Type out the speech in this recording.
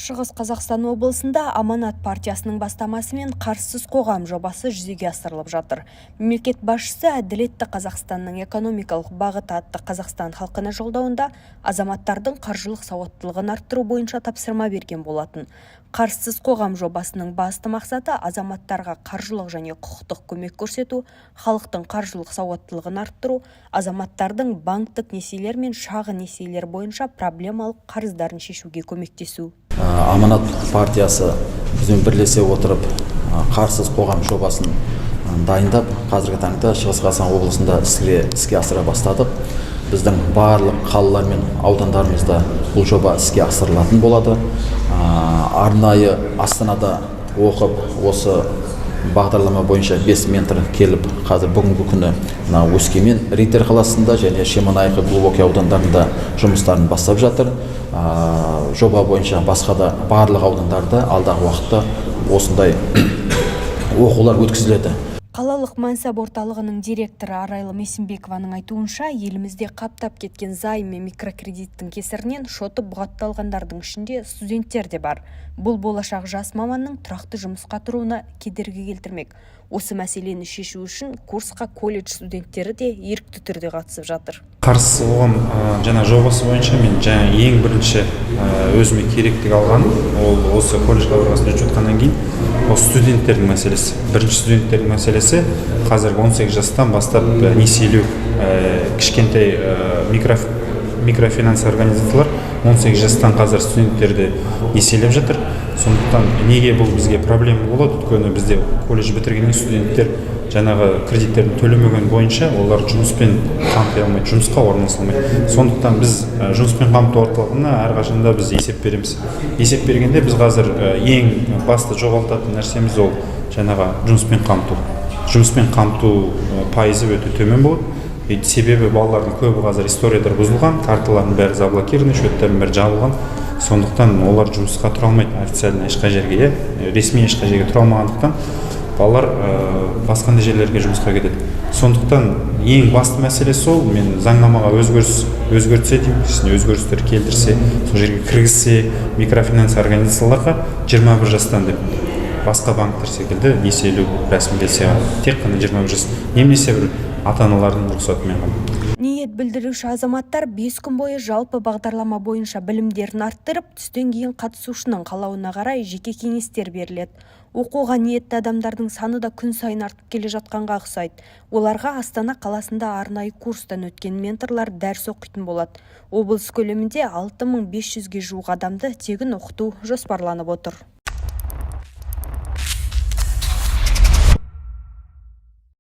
Шығыс Қазақстан облысында Аманат партиясының бастамасымен қарсыз қоғам жобасы жүзеге асырылып жатыр. Мемлекет басшысы әділетті Қазақстанның экономикалық бағыты атты Қазақстан халқына жолдауында азаматтардың қаржылық сауаттылығын арттыру бойынша тапсырма берген болатын. Қарсыз қоғам жобасының басты мақсаты азаматтарға қаржылық және құқықтық көмек көрсету, халықтың қаржылық сауаттылығын арттыру, азаматтардың банктік несиелер мен шағын несиелер бойынша проблемалық қарыздарын шешуге көмектесу. Аманат партиясы бізбен бірлесе отырып қарсыз қоғам жобасын дайындап, қазіргі таңда Шығыс Қазақстан облысында іске асыра бастадық. Біздің барлық қалалар мен аудандарымызда бұл жоба іске асырылатын болады. Арнайы Астанада оқып, осы бағдарлама бойынша 5 ментор келіп, қазір бүгінгі күні Өскемен, Риддер қаласында және Шемонаиха, Глубокий аудандарында жұмыстарын бастап жатыр. Жоба бойынша басқа да барлық аудандарда алдағы уақытта осындай оқулар өткізіледі. Қалалық Мансап орталығының директоры Арайлы Месімбекованың айтуынша, елімізде қаптап кеткен займ мен микрокредиттің кесірінен шоты бұғатталғандардың ішінде студенттер де бар. Бұл болашақ жас маманның тұрақты жұмысқа тұруына кедергі келтірмек. Осы мәселені шешу үшін курсқа колледж студенттері де ерікті түрде қатысып жатыр. Қарсы оған жаңа жобасы бойынша мен жаңа ең бірінші өзіме керектік алған, ол осы колледж қабырғасында жатқаннан кейін осы студенттердің мәселесі. Бірінші студенттердің мәселесі қазір 18 жастан бастап несиелеу кішкентай микрофинанс организациялар 18 жастан қазір студенттерді несиелеп жатыр. Сондықтан неге бұл бізге проблема болады? Өйткені бізде колледж бітірген студенттер жаңағы кредиттерін төлемеген бойынша олар жұмыспен қамти алмайды, жұмысқа орналаса алмайды. Сондықтан біз жұмыспен қамту орталығына әрқашанда біз есеп береміз. Есеп бергенде біз қазір ең басты жоғалтатын нәрсеміз ол жаңағы жұмыспен қамту. Жұмыспен қамту пайызы өте төмен болады. Себебі балалардың көбі қазір историялар бұзылған, карталардың бәрі заблокированы, счеттардың бәрі жабылған. Сондықтан олар жұмысқа тұра алмайды, официально ешқай жерге, ресми ешқай жерге тұра алмағандықтан балалар басқа жерлерге жұмысқа кетеді. Сондықтан ең басты мәселе сол, мен заңнамаға өзгертсе деймін, өзгерістер келтірсе, сол жерге кіргізсе, микрофинанс организацияларға 21 жастан деп басқа банктер секілді несиелеу рәсімделсе, тек қана 21 жас, немесе бір ата-аналардың рұқсатымен ғана. Ниет білдіруші азаматтар 5 күн бойы жалпы бағдарлама бойынша білімдерін арттырып, түстен кейін қатысушының қалауына қарай жеке кеңестер беріледі. Оқуға ниетті адамдардың саны да күн сайын артып келе жатқанға ұқсайды. Оларға Астана қаласында арнайы курстан өткен менторлар дәріс оқитын болады. Облыс көлемінде 6500-ге жуық адамды тегін оқыту жоспарланып отыр.